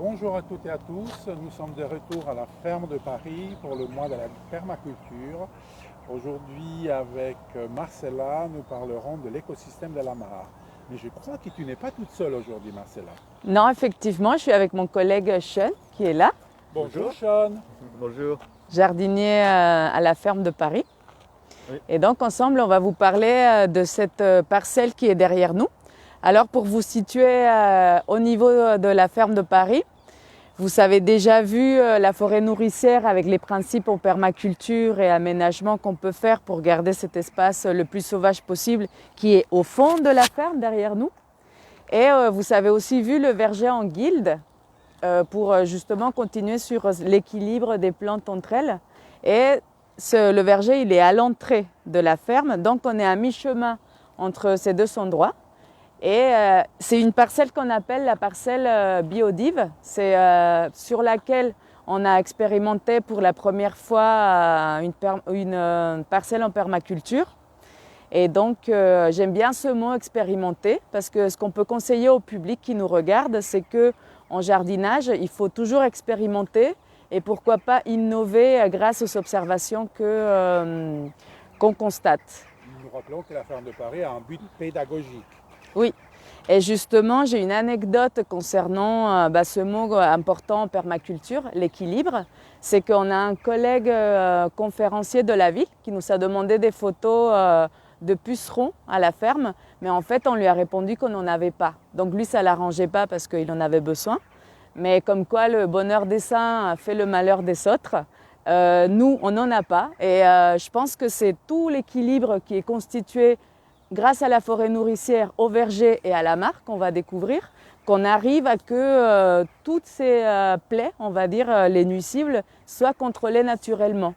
Bonjour à toutes et à tous, nous sommes de retour à la ferme de Paris pour le mois de la permaculture. Aujourd'hui avec Marcella, nous parlerons de l'écosystème de la mare. Mais je crois que tu n'es pas toute seule aujourd'hui, Marcella. Non, effectivement, je suis avec mon collègue Sean qui est là, Bonjour Sean. Bonjour. jardinier à la ferme de Paris. Oui. Et donc ensemble, on va vous parler de cette parcelle qui est derrière nous. Alors pour vous situer au niveau de la ferme de Paris, vous avez déjà vu la forêt nourricière avec les principes en permaculture et aménagement qu'on peut faire pour garder cet espace le plus sauvage possible qui est au fond de la ferme derrière nous. Et vous avez aussi vu le verger en guilde pour justement continuer sur l'équilibre des plantes entre elles. Et le verger, il est à l'entrée de la ferme, donc on est à mi-chemin entre ces deux endroits. Et c'est une parcelle qu'on appelle la parcelle biodive. C'est sur laquelle on a expérimenté pour la première fois une parcelle en permaculture. Et donc j'aime bien ce mot expérimenter parce que ce qu'on peut conseiller au public qui nous regarde, c'est qu'en jardinage, il faut toujours expérimenter et pourquoi pas innover grâce aux observations qu'on constate. Nous rappelons que la ferme de Paris a un but pédagogique. Oui, et justement, j'ai une anecdote concernant ce mot important en permaculture, l'équilibre. C'est qu'on a un collègue conférencier de la ville qui nous a demandé des photos de pucerons à la ferme, mais en fait, on lui a répondu qu'on n'en avait pas. Donc lui, ça ne l'arrangeait pas parce qu'il en avait besoin. Mais comme quoi, le bonheur des uns fait le malheur des autres. Nous, on n'en a pas. Et je pense que c'est tout l'équilibre qui est constitué grâce à la forêt nourricière, au verger et à la mare qu'on va découvrir, qu'on arrive à que toutes ces plaies, on va dire les nuisibles, soient contrôlées naturellement.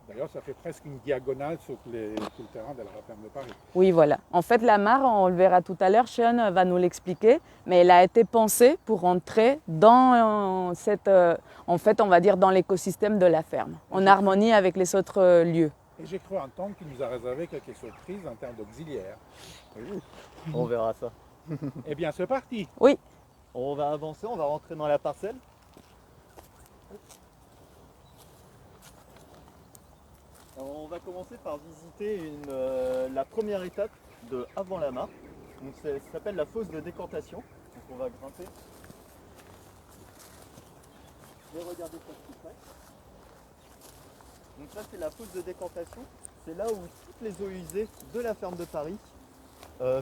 D'ailleurs, ça fait presque une diagonale sur tout le terrain de la ferme de Paris. Oui, voilà. En fait, la mare, on le verra tout à l'heure, Sean va nous l'expliquer, mais elle a été pensée pour entrer dans en fait, on va dire dans l'écosystème de la ferme, en harmonie avec les autres lieux. Et j'ai cru entendre qu'il nous a réservé quelques surprises en termes d'auxiliaires. Oui, on verra ça. Eh bien, c'est parti. Oui. On va avancer, on va rentrer dans la parcelle. Alors, on va commencer par visiter la première étape de avant la mare. Donc, ça s'appelle la fosse de décantation. Donc on va grimper. Je vais regarder ça de plus près. Donc ça c'est la fosse de décantation. C'est là où toutes les eaux usées de la ferme de Paris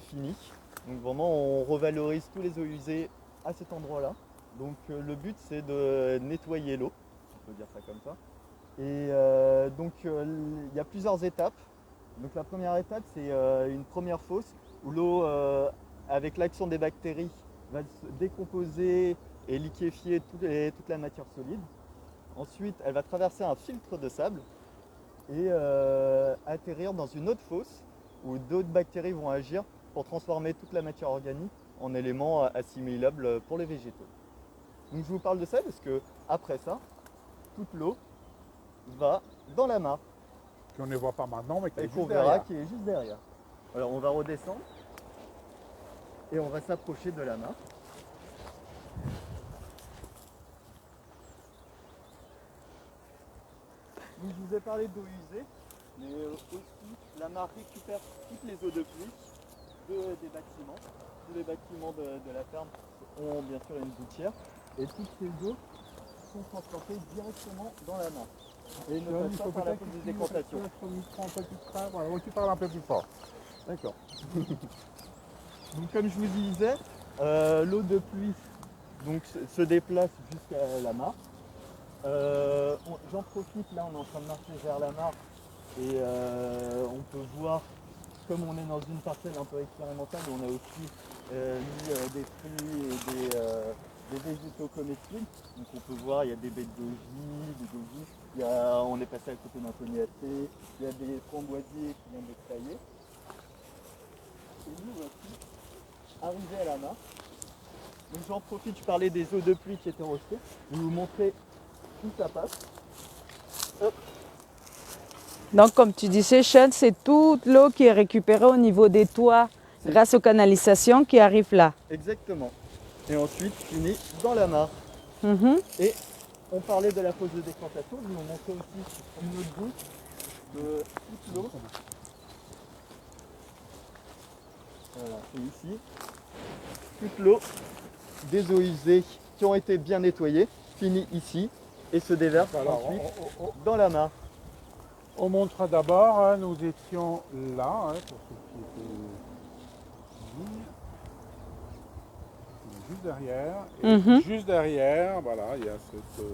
finissent. Donc vraiment on revalorise tous les eaux usées à cet endroit-là. Donc le but c'est de nettoyer l'eau, on peut dire ça comme ça. Et il y a plusieurs étapes. Donc la première étape c'est une première fosse où l'eau avec l'action des bactéries va se décomposer et liquéfier toute la matière solide. Ensuite, elle va traverser un filtre de sable et atterrir dans une autre fosse où d'autres bactéries vont agir pour transformer toute la matière organique en éléments assimilables pour les végétaux. Donc je vous parle de ça parce que après ça, toute l'eau va dans la mare. Qu'on ne voit pas maintenant, mais qui est Et qu'on juste verra derrière. qui est juste derrière. Alors on va redescendre et on va s'approcher de la mare. Donc, je vous ai parlé d'eau usée, mais aussi la mare récupère toutes les eaux de pluie des bâtiments. Tous les bâtiments de la ferme ont bien sûr une gouttière et toutes ces eaux sont transportées directement dans la mare. Et ne passent pas par la fosse de décantation. Voilà, tu parles un peu plus fort. D'accord. Donc comme je vous disais, l'eau de pluie donc, se déplace jusqu'à la mare. J'en profite, là on est en train de marcher vers la mare et on peut voir, comme on est dans une parcelle un peu expérimentale, on a aussi mis des fruits et des végétaux comestibles. Donc on peut voir, il y a des baies de goji, on est passé à côté d'un cognaté, il y a des framboisiers qui viennent d'être taillés. Et nous voici arrivés à la mare. Donc j'en profite, je parlais des eaux de pluie qui étaient rejetées. Je vais vous montrer où ça passe. Hop. Donc comme tu disais, Sean, c'est toute l'eau qui est récupérée au niveau des toits grâce aux canalisations qui arrivent là. Exactement. Et ensuite finit dans la mare. Mhm. Et on parlait de la fosse de décantation, je vais vous montrer aussi une autre vue de toute l'eau. Voilà, c'est ici. Toute l'eau des eaux usées qui ont été bien nettoyées finit ici et se déverse Alors, ensuite dans la mare. on montre d'abord, hein, nous étions là, hein, pour ceux qui étaient ici. Juste derrière. Et Mhm. juste derrière, voilà, il y a cette...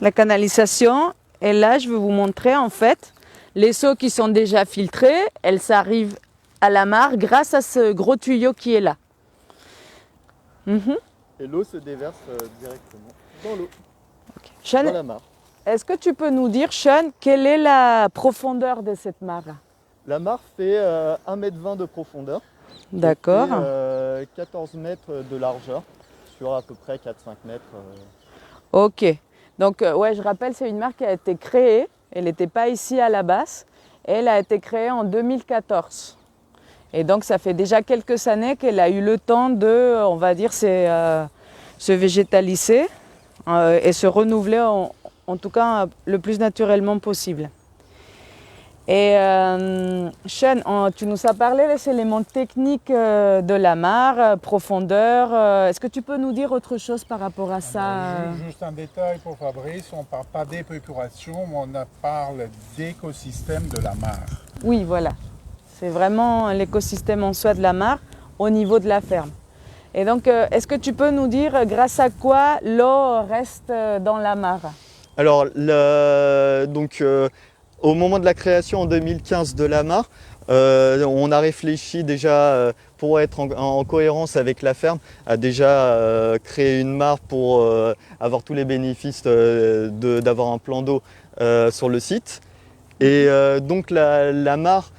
La canalisation. Et là, je vais vous montrer en fait les eaux qui sont déjà filtrées. Elles s'arrivent à la mare grâce à ce gros tuyau qui est là. Mhm. Et l'eau se déverse directement dans l'eau, Sean, dans la mare. est-ce que tu peux nous dire, Sean, quelle est la profondeur de cette mare? La mare fait 1,20 m de profondeur. D'accord. Et 14 mètres de largeur sur à peu près 4-5 mètres. Ok. Donc, ouais, je rappelle, c'est une mare qui a été créée. Elle n'était pas ici à la base. Elle a été créée en 2014. Et donc, ça fait déjà quelques années qu'elle a eu le temps de, on va dire, se végétaliser et se renouveler en tout cas le plus naturellement possible. Et Sean, tu nous as parlé des éléments techniques de la mare, profondeur. Est-ce que tu peux nous dire autre chose par rapport à ça? Juste un détail pour Fabrice, on ne parle pas d'épuration, mais on parle d'écosystème de la mare. Oui, voilà. C'est vraiment l'écosystème en soi de la mare au niveau de la ferme. Et donc, est-ce que tu peux nous dire grâce à quoi l'eau reste dans la mare? Alors, au moment de la création en 2015 de la mare, on a réfléchi déjà pour être en cohérence avec la ferme, à déjà créer une mare pour avoir tous les bénéfices d'avoir un plan d'eau sur le site. Et donc la mare,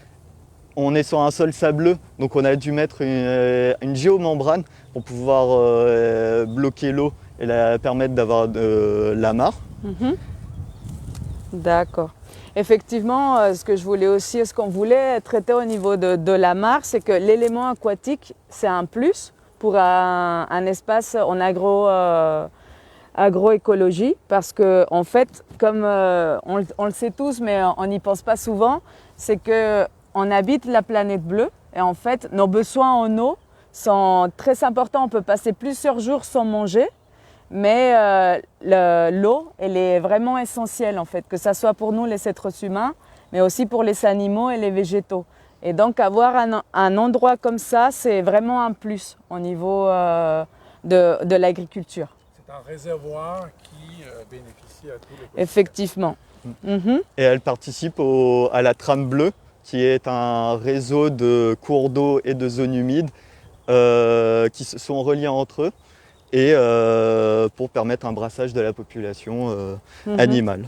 on est sur un sol sableux, donc on a dû mettre une géomembrane pour pouvoir bloquer l'eau et permettre d'avoir la mare. Mhm. D'accord. Effectivement, ce qu'on voulait traiter au niveau de la mare, c'est que l'élément aquatique, c'est un plus pour un espace en agroécologie, parce que en fait, comme on le sait tous, mais on n'y pense pas souvent, c'est que on habite la planète bleue et en fait, nos besoins en eau sont très importants. On peut passer plusieurs jours sans manger. Mais l'eau, elle est vraiment essentielle en fait, que ce soit pour nous les êtres humains, mais aussi pour les animaux et les végétaux. Et donc avoir un endroit comme ça, c'est vraiment un plus au niveau de l'agriculture. C'est un réservoir qui bénéficie à tous les... Effectivement. Mhm. Et elle participe à la trame bleue, qui est un réseau de cours d'eau et de zones humides qui sont reliés entre eux, et pour permettre un brassage de la population animale.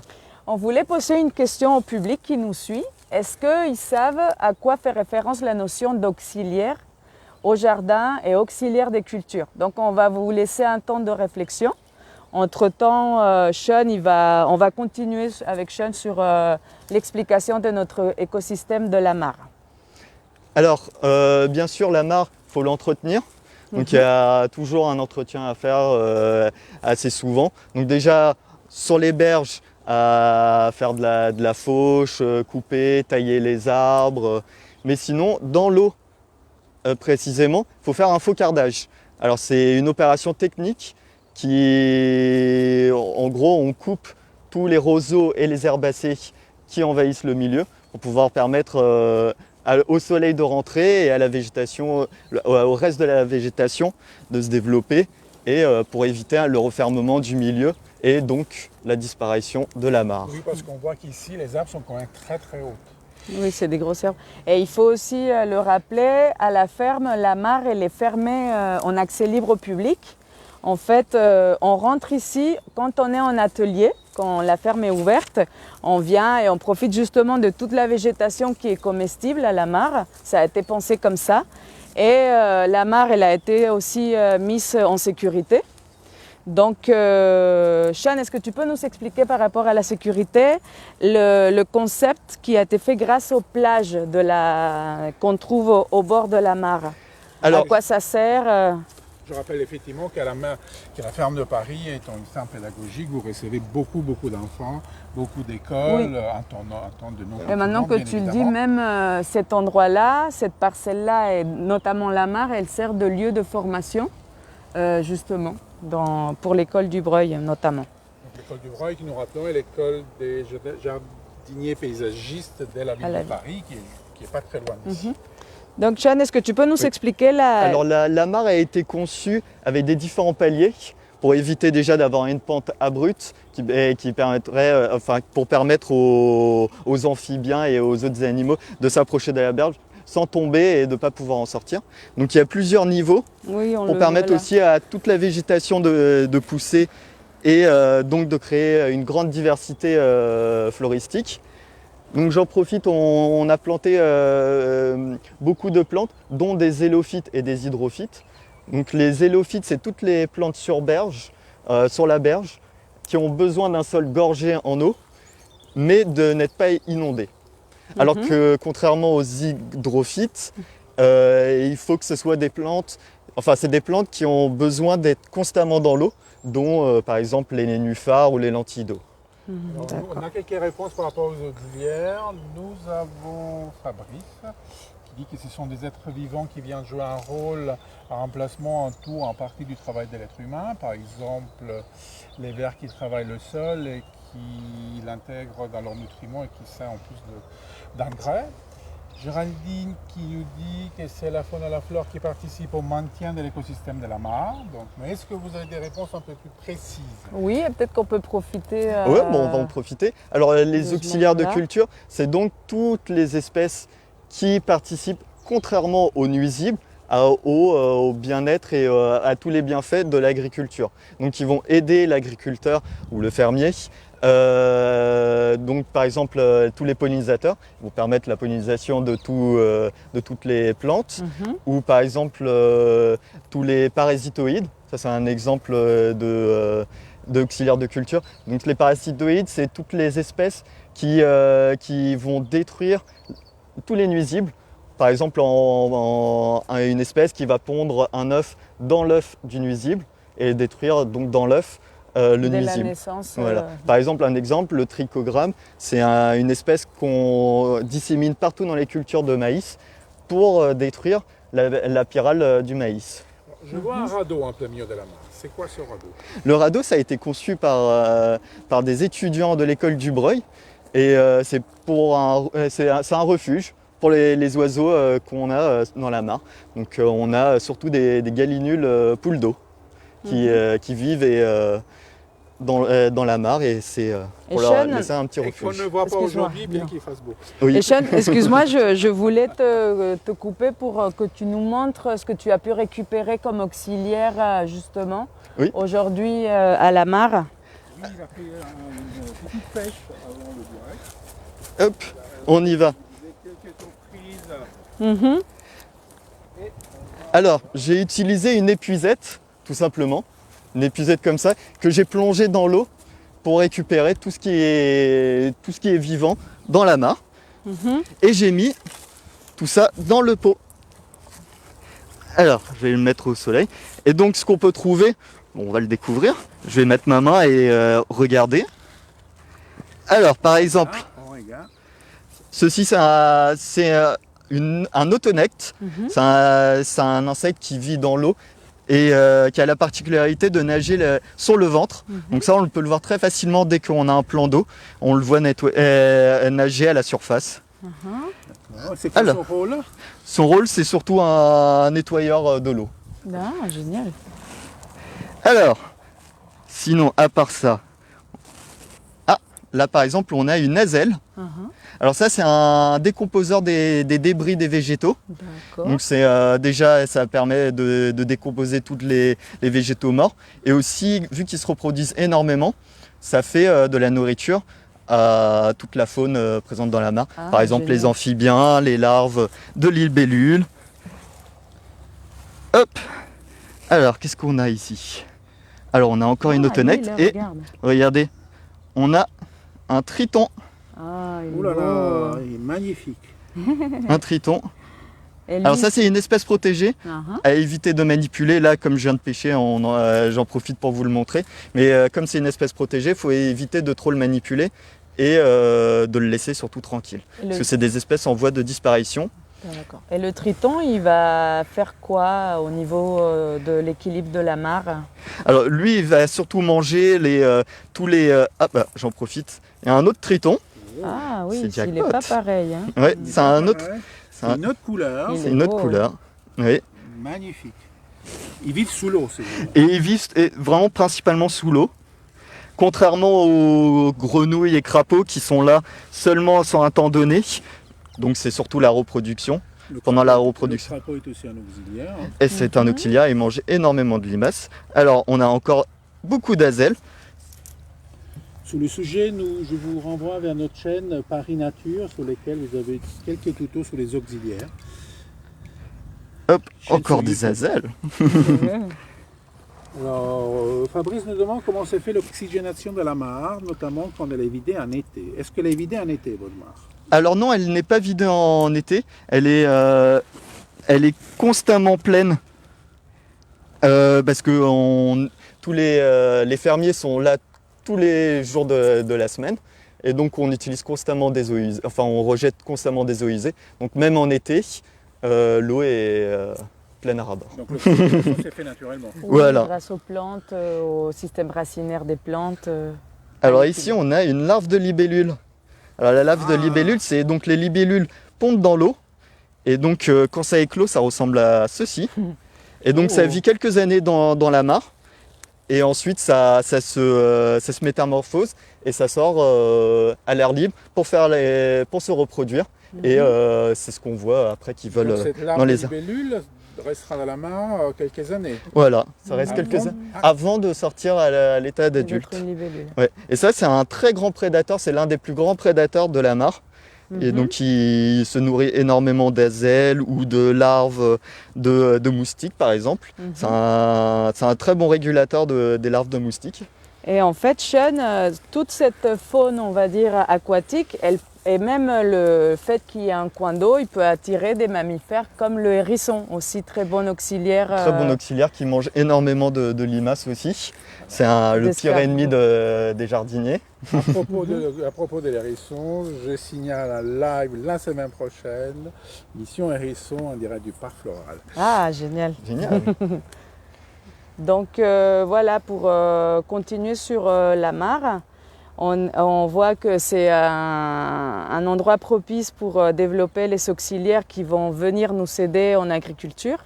On voulait poser une question au public qui nous suit. Est-ce qu'ils savent à quoi fait référence la notion d'auxiliaire au jardin et auxiliaire des cultures? Donc on va vous laisser un temps de réflexion. Entre-temps, Sean, on va continuer avec Sean sur l'explication de notre écosystème de la mare. Alors, bien sûr, la mare, il faut l'entretenir. Donc il y a toujours un entretien à faire assez souvent. Donc déjà sur les berges, à faire de la fauche, couper, tailler les arbres. Mais sinon, dans l'eau précisément, il faut faire un faucardage. Alors c'est une opération technique qui, en gros, on coupe tous les roseaux et les herbacées qui envahissent le milieu pour pouvoir permettre au soleil de rentrer et à la végétation, au reste de la végétation de se développer, et pour éviter le refermement du milieu et donc la disparition de la mare. Oui, parce qu'on voit qu'ici, les arbres sont quand même très très hauts. Oui, c'est des grosses herbes. Et il faut aussi le rappeler, à la ferme, la mare, elle est fermée en accès libre au public. En fait, on rentre ici quand on est en atelier, quand la ferme est ouverte, on vient et on profite justement de toute la végétation qui est comestible à la mare. Ça a été pensé comme ça. Et la mare, elle a été aussi mise en sécurité. Donc, Sean, est-ce que tu peux nous expliquer par rapport à la sécurité le concept qui a été fait grâce aux plages qu'on trouve au bord de la mare? Alors, à quoi ça sert? Je rappelle effectivement que la ferme de Paris est une ferme pédagogique. Vous recevez beaucoup d'enfants, beaucoup d'écoles, un temps de nombreux. Et maintenant que tu le dis, même cet endroit-là, cette parcelle-là, et notamment la mare, elle sert de lieu de formation, justement, pour l'école du Breuil notamment. L'école du Breuil, qui nous rappelons, est l'école des jardiniers paysagistes de la ville de Paris, qui n'est pas très loin d'ici. Donc Sean, est-ce que tu peux nous expliquer Alors la mare a été conçue avec des différents paliers pour éviter déjà d'avoir une pente abrupte qui permettrait, pour permettre aux amphibiens et aux autres animaux de s'approcher de la berge sans tomber et de ne pas pouvoir en sortir. Donc il y a plusieurs niveaux pour permettre aussi à toute la végétation de pousser et donc de créer une grande diversité floristique. Donc j'en profite, on a planté beaucoup de plantes, dont des zélophytes et des hydrophytes. Donc les zélophytes, c'est toutes les plantes sur berge, sur la berge, qui ont besoin d'un sol gorgé en eau, mais de n'être pas inondé. Alors que contrairement aux hydrophytes, il faut que ce soit des plantes, c'est des plantes qui ont besoin d'être constamment dans l'eau, dont par exemple les nénuphars ou les lentilles d'eau. On a quelques réponses par rapport aux auxiliaires. Nous avons Fabrice qui dit que ce sont des êtres vivants qui viennent jouer un rôle à remplacement en tout en partie du travail de l'être humain. Par exemple, les vers qui travaillent le sol et qui l'intègrent dans leurs nutriments et qui servent en plus d'engrais. Géraldine qui nous dit que c'est la faune et la flore qui participent au maintien de l'écosystème de la mare. Donc, mais est-ce que vous avez des réponses un peu plus précises? Oui, peut-être qu'on peut profiter. Oui, on va en profiter. Alors les auxiliaires de culture, c'est donc toutes les espèces qui participent, contrairement aux nuisibles, au bien-être et à tous les bienfaits de l'agriculture. Donc ils vont aider l'agriculteur ou le fermier. Donc par exemple tous les pollinisateurs vont permettre la pollinisation de toutes les plantes, ou par exemple tous les parasitoïdes, ça c'est un exemple d'auxiliaire de culture. Donc les parasitoïdes, c'est toutes les espèces qui vont détruire tous les nuisibles. Par exemple une espèce qui va pondre un œuf dans l'œuf du nuisible et détruire donc dans l'œuf le nuisible. La naissance, voilà. Par exemple, un exemple, le trichogramme, c'est une espèce qu'on dissémine partout dans les cultures de maïs pour détruire la pyrale du maïs. Je vois un radeau en plein milieu de la mare. C'est quoi ce radeau? Le radeau, ça a été conçu par des étudiants de l'école du Breuil et c'est un refuge pour les oiseaux qu'on a dans la mare. Donc on a surtout des gallinules poules d'eau qui vivent dans la mare et c'est pour leur laisser un petit refuge. Et qu'on ne voit pas aujourd'hui, bien qu'il fasse beau. Oui. Et Sean, excuse-moi, je voulais te couper pour que tu nous montres ce que tu as pu récupérer comme auxiliaire justement aujourd'hui à la mare. Oui, il a fait une petite pêche avant le direct. Hop, on y va. Quelques surprises. Alors, j'ai utilisé une épuisette, tout simplement. Une épuisette comme ça, que j'ai plongée dans l'eau pour récupérer tout ce qui est vivant dans la mare. Et j'ai mis tout ça dans le pot. Alors, je vais le mettre au soleil. Et donc, ce qu'on peut trouver, on va le découvrir. Je vais mettre ma main et regarder. Alors, par exemple, ceci, c'est un autonecte. C'est un insecte qui vit dans l'eau et qui a la particularité de nager sur le ventre. Donc ça, on peut le voir très facilement dès qu'on a un plan d'eau. On le voit nager à la surface. C'est quoi son rôle? Son rôle, c'est surtout un nettoyeur de l'eau. Ah, génial. Alors, sinon, à part ça, là par exemple, on a une azelle. Alors ça, c'est un décomposeur des débris des végétaux. Donc c'est déjà, ça permet de décomposer tous les végétaux morts. Et aussi, vu qu'ils se reproduisent énormément, ça fait de la nourriture à toute la faune présente dans la mare. Par exemple, les amphibiens, les larves de libellules. Hop. Alors, qu'est-ce qu'on a ici? Alors, on a encore une autonecte. Et regardez, on a un triton. Ouh là là, il est magnifique. Un triton. Et lui, Alors ça, c'est une espèce protégée Uh-huh. à éviter de manipuler. Là, comme je viens de pêcher, j'en profite pour vous le montrer. Mais comme c'est une espèce protégée, il faut éviter de trop le manipuler et de le laisser surtout tranquille. Et Parce que c'est des espèces en voie de disparition. D'accord. Et le triton, il va faire quoi au niveau de l'équilibre de la mare? Alors lui, il va surtout manger tous les... Ah bah, j'en profite. Il y a un autre triton. Ah oui, C'est il n'est jackpot. pas pareil. Hein. Ouais, c'est un autre... Ouais, c'est c'est un- une autre couleur. Il C'est est une autre beau, couleur. Oui. Magnifique. Ils vivent sous l'eau, ces gens. Et ils vivent vraiment principalement sous l'eau. Contrairement aux grenouilles et crapauds qui sont là seulement sur un temps donné. Donc c'est surtout la reproduction. Pendant la reproduction. Le crapaud est aussi un auxiliaire. Hein. Et c'est un auxiliaire, il mange énormément de limaces. Alors on a encore beaucoup d'azelles. Sous le sujet, je vous renvoie vers notre chaîne Paris Nature, sur lesquelles vous avez quelques tutos sur les auxiliaires. Hop, Chaîne encore sur des YouTube. azelles. Alors, Fabrice nous demande comment se fait l'oxygénation de la mare, notamment quand elle est vidée en été. Est-ce qu'elle est vidée en été, votre mare? Alors non, elle n'est pas vidée en été. Elle est constamment pleine. Parce que tous les fermiers sont là tous les jours de la semaine. Et donc on utilise constamment des eaux usées. Enfin, on rejette constamment des eaux usées. Donc même en été, l'eau est pleine à ras-bord. Donc l'oxygénation s'est fait naturellement. Oui, Voilà. grâce aux plantes, au système racinaire des plantes. Alors ici, on a une larve de libellule. Alors la larve de libellule, c'est donc les libellules pondent dans l'eau. Et donc quand ça éclot, ça ressemble à ceci. Et donc ça vit quelques années dans la mare. Et ensuite, ça se métamorphose et ça sort à l'air libre pour se reproduire. Et c'est ce qu'on voit après qu'ils veulent Donc cette larve dans de les... libellule restera dans la mare quelques années. Voilà, ça reste Ah quelques bon années avant de sortir à l'état d'adulte. D'être une libellule. Ouais. Et ça, c'est un très grand prédateur, c'est l'un des plus grands prédateurs de la mare. Et donc, il se nourrit énormément d'azelles ou de larves de moustiques, par exemple. C'est un très bon régulateur des larves de moustiques. Et en fait, Sean, toute cette faune, on va dire, aquatique, et même le fait qu'il y ait un coin d'eau, il peut attirer des mammifères comme le hérisson, aussi très bon auxiliaire. Très bon auxiliaire qui mange énormément de limaces aussi. C'est le pire ennemi des jardiniers. À propos de l'hérisson, je signale un live la semaine prochaine, Mission Hérisson en direct du parc floral. Ah, génial. Génial. Donc voilà, pour continuer sur la mare, on voit que c'est un endroit propice pour développer les auxiliaires qui vont venir nous aider en agriculture.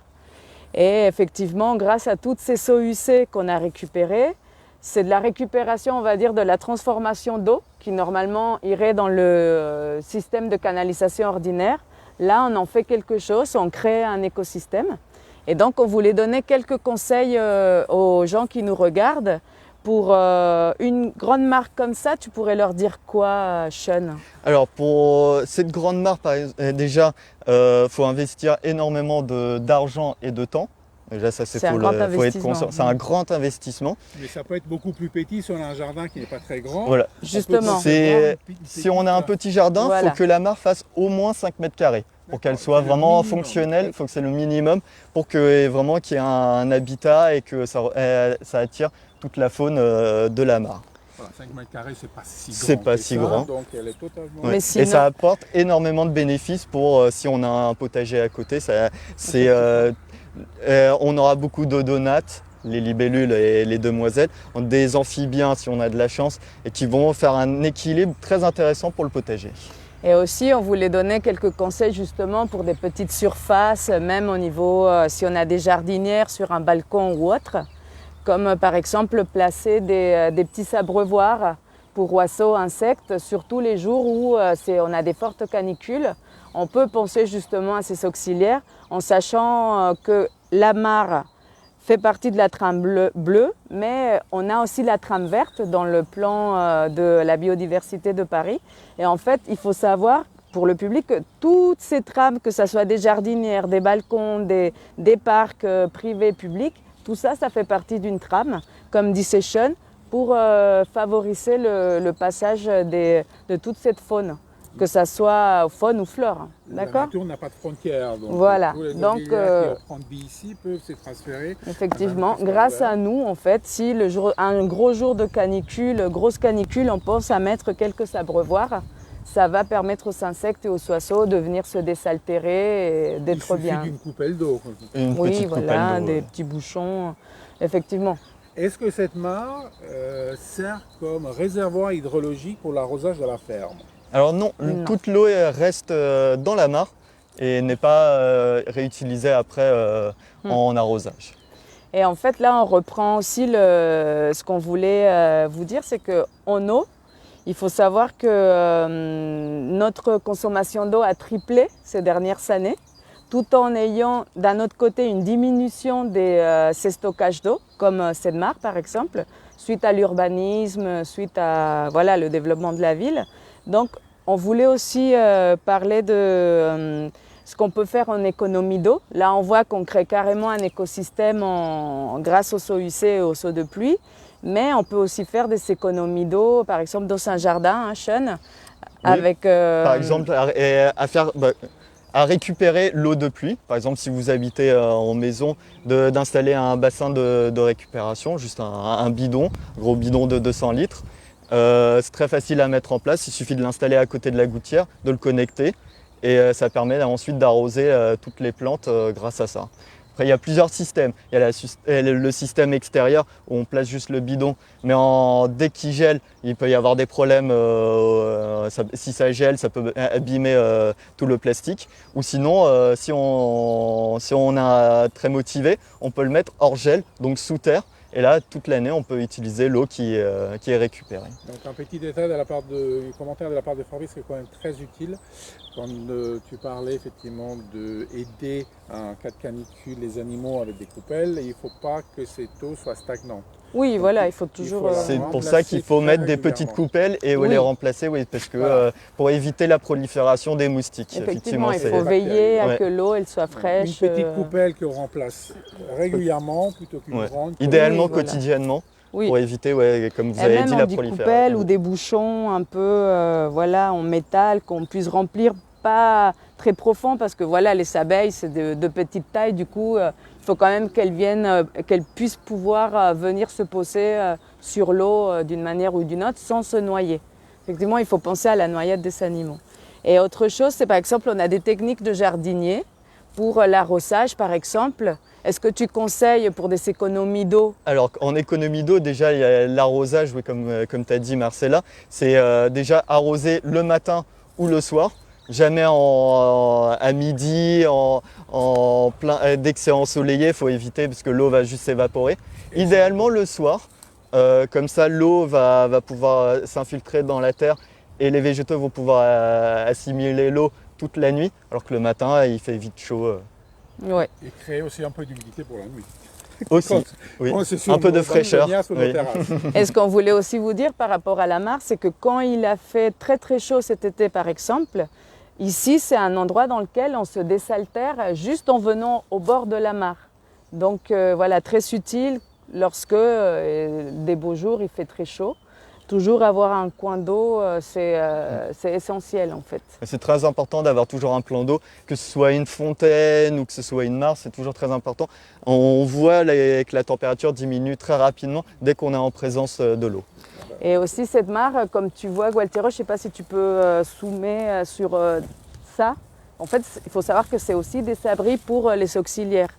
Et effectivement, grâce à toutes ces eaux usées qu'on a récupérées, c'est de la récupération, on va dire, de la transformation d'eau qui normalement irait dans le système de canalisation ordinaire. Là, on en fait quelque chose, on crée un écosystème. Et donc, on voulait donner quelques conseils aux gens qui nous regardent. Pour une grande marque comme ça, tu pourrais leur dire quoi, Sean? Alors, pour cette grande marque, déjà, faut investir énormément d'argent et de temps. Déjà, ça, C'est un grand investissement. C'est un grand investissement. Mais ça peut être beaucoup plus petit si on a un jardin qui n'est pas très grand. Voilà. Justement. Si on a un petit jardin, il Voilà. faut que la mare fasse au moins 5 mètres carrés. Pour qu'elle soit vraiment fonctionnelle, il faut que c'est le minimum pour que vraiment qu'il y ait un habitat et que ça attire toute la faune de la mare. Voilà, 5 mètres carrés, c'est pas si grand. C'est pas que si ça, grand. Donc elle est totalement... Mais Et sinon- ça apporte énormément de bénéfices pour si on a un potager à côté. On aura beaucoup d'odonates, les libellules et les demoiselles, des amphibiens si on a de la chance, et qui vont faire un équilibre très intéressant pour le potager. Et aussi, on voulait donner quelques conseils justement pour des petites surfaces, même au niveau, si on a des jardinières sur un balcon ou autre, comme par exemple placer des petits abreuvoirs pour oiseaux, insectes, surtout les jours où on a des fortes canicules. On peut penser justement à ces auxiliaires en sachant que la mare fait partie de la trame bleue, mais on a aussi la trame verte dans le plan de la biodiversité de Paris. Et en fait, il faut savoir pour le public que toutes ces trames, que ce soit des jardinières, des balcons, des parcs privés, publics, tout ça, ça fait partie d'une trame, comme dit Sean, pour favoriser le passage de toute cette faune. que ça soit faune ou flore. La D'accord? nature n'a pas de frontières. Donc Voilà. tous les Donc, auxiliaires qui reprennent vie ici peuvent se transférer. Effectivement, grâce à nous, en fait, si un gros jour de canicule, grosse canicule, on pense à mettre quelques abreuvoirs, ça va permettre aux insectes et aux oiseaux de venir se désaltérer et d'être bien. Il suffit d'une coupelle d'eau. Oui, voilà, des petits bouchons, effectivement. Est-ce que cette mare sert comme réservoir hydrologique pour l'arrosage de la ferme? Alors non, toute l'eau reste dans la mare et n'est pas réutilisée après en arrosage. Et en fait, là, on reprend aussi ce qu'on voulait vous dire, c'est qu'en eau, il faut savoir que notre consommation d'eau a triplé ces dernières années, tout en ayant d'un autre côté une diminution de ces stockages d'eau, comme cette mare par exemple, suite à l'urbanisme, suite à voilà, le développement de la ville. Donc on voulait aussi parler de ce qu'on peut faire en économie d'eau. Là on voit qu'on crée carrément un écosystème grâce aux eaux usées et aux eaux de pluie. Mais on peut aussi faire des économies d'eau, par exemple dans un jardin, Sean, oui. Avec... Par exemple, à récupérer l'eau de pluie. Par exemple, si vous habitez en maison, d'installer un bassin de récupération, juste un bidon, gros bidon de 200 litres. C'est très facile à mettre en place, il suffit de l'installer à côté de la gouttière, de le connecter et ça permet ensuite d'arroser toutes les plantes grâce à ça. Après, il y a plusieurs systèmes. Il y a le système extérieur où on place juste le bidon, mais dès qu'il gèle, il peut y avoir des problèmes. Si ça gèle, ça peut abîmer tout le plastique. Ou sinon, si on est très motivé, on peut le mettre hors gel, donc sous terre. Et là, toute l'année, on peut utiliser l'eau qui est récupérée. Donc un petit détail un commentaire de la part de Fabrice qui est quand même très utile. Quand tu parlais effectivement d'aider en cas de canicule les animaux avec des coupelles, il ne faut pas que cette eau soit stagnante. Oui, donc, voilà, il faut toujours... C'est pour ça qu'il faut mettre des petites coupelles et les remplacer, oui, parce que pour éviter la prolifération des moustiques. Effectivement, il faut veiller à que l'eau elle soit fraîche. Une petite coupelle qu'on remplace régulièrement plutôt qu'une grande. Idéalement quotidiennement. Oui. Pour éviter, comme vous avez dit, la prolifération. Des coupelles ou des bouchons un peu voilà, en métal qu'on puisse remplir, pas très profond parce que voilà, les abeilles c'est de petite taille, du coup il faut quand même qu'elles puissent pouvoir venir se poser sur l'eau d'une manière ou d'une autre sans se noyer. Effectivement, il faut penser à la noyade des animaux. Et autre chose, c'est par exemple, on a des techniques de jardinier pour l'arrosage par exemple. Est-ce que tu conseilles pour des économies d'eau? Alors en économie d'eau, déjà il y a l'arrosage, oui, comme tu as dit Marcella, c'est déjà arroser le matin ou le soir. Jamais à midi, dès que c'est ensoleillé, il faut éviter parce que l'eau va juste s'évaporer. Idéalement le soir, comme ça l'eau va pouvoir s'infiltrer dans la terre et les végétaux vont pouvoir assimiler l'eau toute la nuit, alors que le matin il fait vite chaud. Ouais. Et créer aussi un peu d'humidité pour la nuit. Aussi, oui. Un peu de fraîcheur. Oui. Et ce qu'on voulait aussi vous dire par rapport à la mare, c'est que quand il a fait très très chaud cet été par exemple, ici, c'est un endroit dans lequel on se désaltère juste en venant au bord de la mare. Donc voilà, très utile lorsque des beaux jours, il fait très chaud. Toujours avoir un coin d'eau, c'est essentiel en fait. C'est très important d'avoir toujours un plan d'eau, que ce soit une fontaine ou que ce soit une mare, c'est toujours très important. On voit que la température diminue très rapidement dès qu'on est en présence de l'eau. Et aussi cette mare, comme tu vois Gualtiero, je ne sais pas si tu peux zoomer sur ça. En fait, il faut savoir que c'est aussi des abris pour les auxiliaires.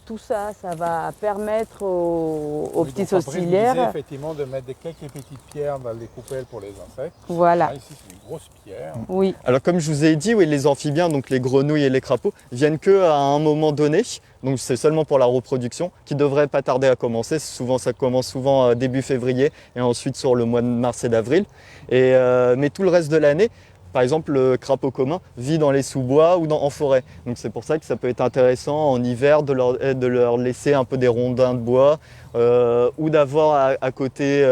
Tout ça, ça va permettre aux petits auxiliaires. Effectivement, de mettre quelques petites pierres dans les coupelles pour les insectes. Voilà. Là, ici, c'est une grosse pierre. Oui. Alors, comme je vous ai dit, oui, les amphibiens, donc les grenouilles et les crapauds, viennent qu'à un moment donné. Donc, c'est seulement pour la reproduction, qui devrait pas tarder à commencer. Ça commence souvent début février et ensuite sur le mois de mars et d'avril. Mais tout le reste de l'année, par exemple, le crapaud commun vit dans les sous-bois ou en forêt. Donc c'est pour ça que ça peut être intéressant en hiver de leur laisser un peu des rondins de bois ou d'avoir à côté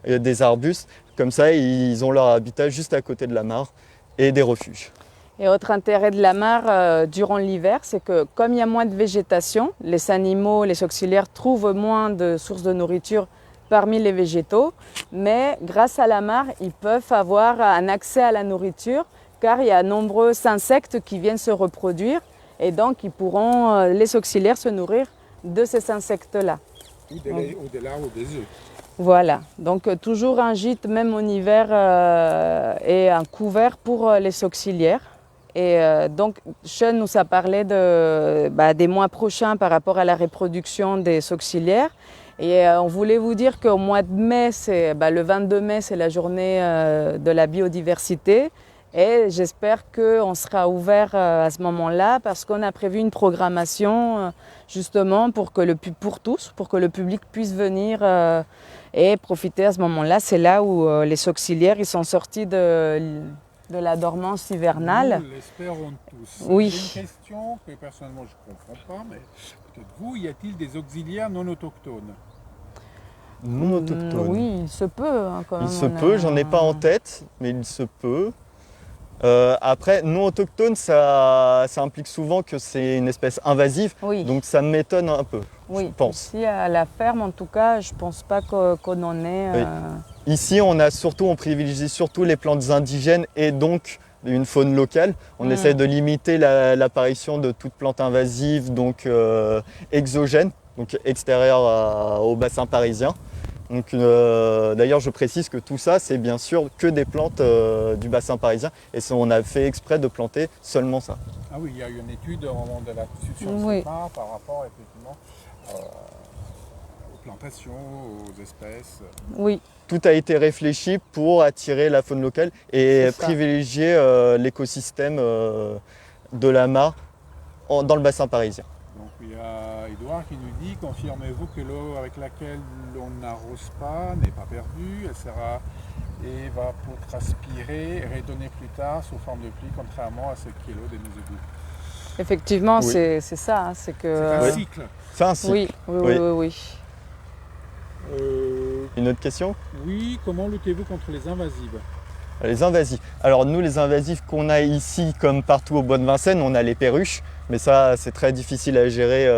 des arbustes. Comme ça, ils ont leur habitat juste à côté de la mare et des refuges. Et autre intérêt de la mare durant l'hiver, c'est que comme il y a moins de végétation, les animaux, les auxiliaires trouvent moins de sources de nourriture parmi les végétaux, mais grâce à la mare, ils peuvent avoir un accès à la nourriture car il y a nombreux insectes qui viennent se reproduire et donc ils pourront, les auxiliaires, se nourrir de ces insectes-là. Ou des larves ou des œufs. Voilà, donc toujours un gîte même en hiver et un couvert pour les auxiliaires. Et donc Sean nous a parlé des mois prochains par rapport à la reproduction des auxiliaires. Et on voulait vous dire qu'au mois de mai, le 22 mai, c'est la journée de la biodiversité. Et j'espère qu'on sera ouvert à ce moment-là parce qu'on a prévu une programmation justement pour que le public puisse venir et profiter à ce moment-là. C'est là où les auxiliaires ils sont sortis de la dormance hivernale. Nous l'espérons tous. Oui. J'ai une question que personnellement je ne comprends pas, mais peut-être vous, y a-t-il des auxiliaires non autochtones? Non autochtone. Oui, il se peut quand même. Il se peut, j'en ai pas en tête, mais il se peut. Après, non autochtone, ça implique souvent que c'est une espèce invasive, Oui. donc ça m'étonne un peu, Oui, je pense. ici à la ferme, en tout cas, je ne pense pas qu'on en ait. Oui. Ici, on privilégie surtout les plantes indigènes et donc une faune locale. On essaie de limiter l'apparition de toute plante invasive, donc exogène, donc extérieure au bassin parisien. Donc, d'ailleurs, je précise que tout ça, c'est bien sûr que des plantes du bassin parisien. Et on a fait exprès de planter seulement ça. Ah oui, il y a eu une étude au moment de la discussion Oui. par rapport effectivement aux plantations, aux espèces. Oui, Tout a été réfléchi pour attirer la faune locale et C'est ça. privilégier l'écosystème de la mare dans le bassin parisien. Donc il y a Edouard qui nous dit: confirmez-vous que l'eau avec laquelle l'on n'arrose pas n'est pas perdue, elle sera et va pour transpirer et redonner plus tard sous forme de pluie, contrairement à ce qui est l'eau de nos égouts. effectivement, Oui. c'est ça. Hein, c'est que. C'est un Oui. cycle. C'est un cycle. Oui, oui, oui, oui. Une autre question? Oui, comment luttez-vous contre les invasives? Les invasifs. Alors nous, les invasifs qu'on a ici, comme partout au bois de Vincennes, on a les perruches, mais ça, c'est très difficile à gérer.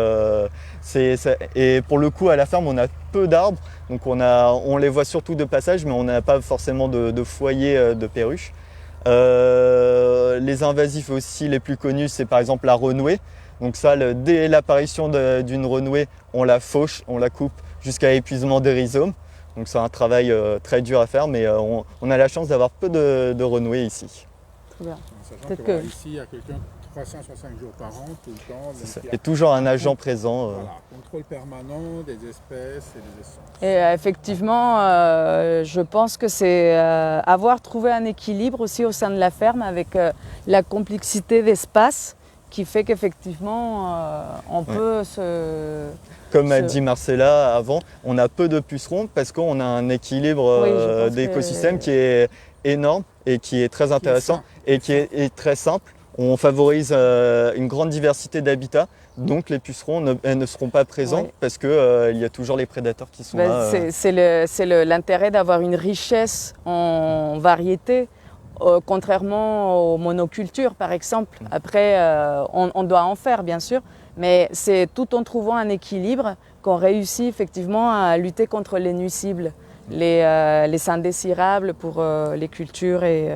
Et pour le coup, à la ferme, on a peu d'arbres, donc on les voit surtout de passage, mais on n'a pas forcément de foyer de perruches. Les invasifs aussi, les plus connus, c'est par exemple la renouée. Donc ça, dès l'apparition d'une renouée, on la fauche, on la coupe jusqu'à épuisement des rhizomes. Donc c'est un travail très dur à faire, mais on a la chance d'avoir peu de renouées ici. Très bien. Sachant Peut-être que voilà, que- ici, il y a quelqu'un 365 jours par an, tout le temps. C'est donc ça. il y a Et toujours un agent présent. voilà, contrôle permanent des espèces et des essences. Et effectivement, je pense que c'est avoir trouvé un équilibre aussi au sein de la ferme avec la complexité d'espace qui fait qu'effectivement, on peut se... Comme a dit Marcella avant, on a peu de pucerons parce qu'on a un équilibre Oui, je pense d'écosystème qui est énorme et qui est très intéressant et qui est très simple. On favorise une grande diversité d'habitats, donc les pucerons ne seront pas présents Oui. parce qu'il y a toujours les prédateurs qui sont Ben, là. c'est l'intérêt d'avoir une richesse en variété, contrairement aux monocultures par exemple. Après, on doit en faire bien sûr, mais c'est tout en trouvant un équilibre qu'on réussit effectivement à lutter contre les nuisibles, les indésirables pour les cultures et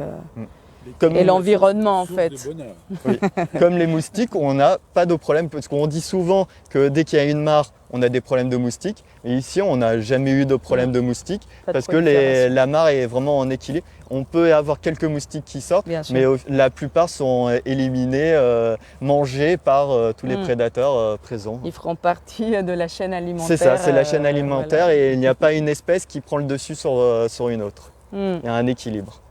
l'environnement en Source fait. de bonheur. Oui. Comme les moustiques, on n'a pas de problème, parce qu'on dit souvent que dès qu'il y a une mare, on a des problèmes de moustiques. Et ici, on n'a jamais eu de problème de moustiques, Pas de parce que prolifération. la mare est vraiment en équilibre. On peut avoir quelques moustiques qui sortent, Bien sûr. mais la plupart sont éliminés, mangés par tous les prédateurs présents. Ils feront partie de la chaîne alimentaire. C'est ça, c'est la chaîne alimentaire voilà. et il n'y a pas une espèce qui prend le dessus sur une autre. Mm. Il y a un équilibre.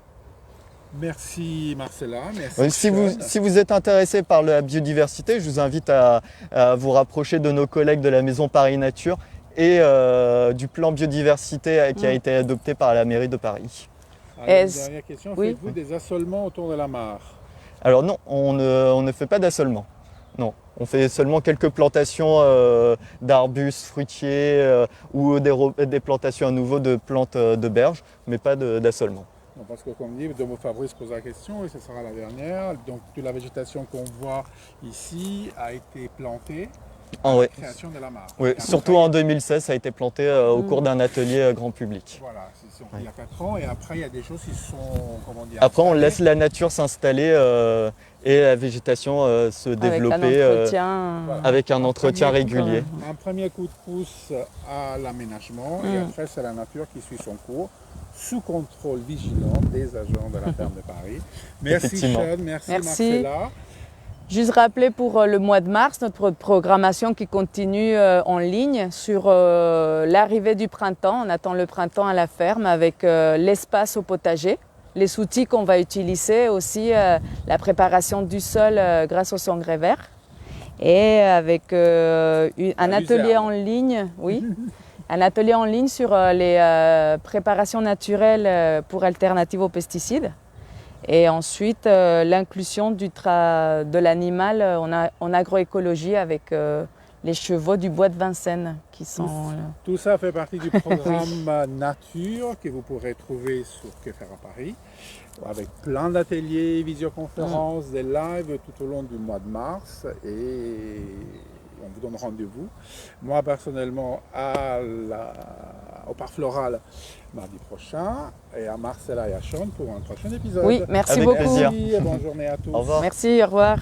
Merci Marcella, merci. Donc, si vous êtes intéressé par la biodiversité, je vous invite à vous rapprocher de nos collègues de la Maison Paris Nature et du plan biodiversité qui a été adopté par la mairie de Paris. Alors, une Est-ce- dernière question, oui. faites-vous des assolements autour de la mare? Alors non, on ne fait pas d'assolement. Non, on fait seulement quelques plantations d'arbustes fruitiers ou des plantations à nouveau de plantes de berges, mais pas d'assolement. Non, parce que comme dit, Domo Fabrice pose la question et ce sera la dernière. Donc toute la végétation qu'on voit ici a été plantée Ah ouais. création de la mare. Oui, Et surtout après, en 2016, ça a été planté au cours d'un atelier grand public. voilà, il y a 4 ans et après il y a des choses qui sont, comment dire, Après, on installées. laisse la nature s'installer et la végétation se développer avec un entretien régulier. Un premier coup de pouce à l'aménagement et après c'est la nature qui suit son cours sous contrôle vigilant des agents de la ferme de Paris. Merci Effectivement. Sean, merci Marcella. Juste rappeler pour le mois de mars, notre programmation qui continue en ligne sur l'arrivée du printemps. On attend le printemps à la ferme avec l'espace au potager, les outils qu'on va utiliser, aussi la préparation du sol grâce aux engrais verts et avec un atelier en ligne, oui, un atelier en ligne sur les préparations naturelles pour alternatives aux pesticides. Et ensuite, l'inclusion de l'animal en agroécologie avec les chevaux du bois de Vincennes qui sont... Tout ça fait partie du programme Nature que vous pourrez trouver sur Que faire à Paris, avec plein d'ateliers, visioconférences, des lives tout au long du mois de mars. Et on vous donne rendez-vous. Moi, personnellement, au Parc Floral mardi prochain et à Marcella et à Sean pour un prochain épisode. Oui, merci Avec beaucoup. plaisir. Merci et bonne journée à tous. Au revoir. Merci, au revoir.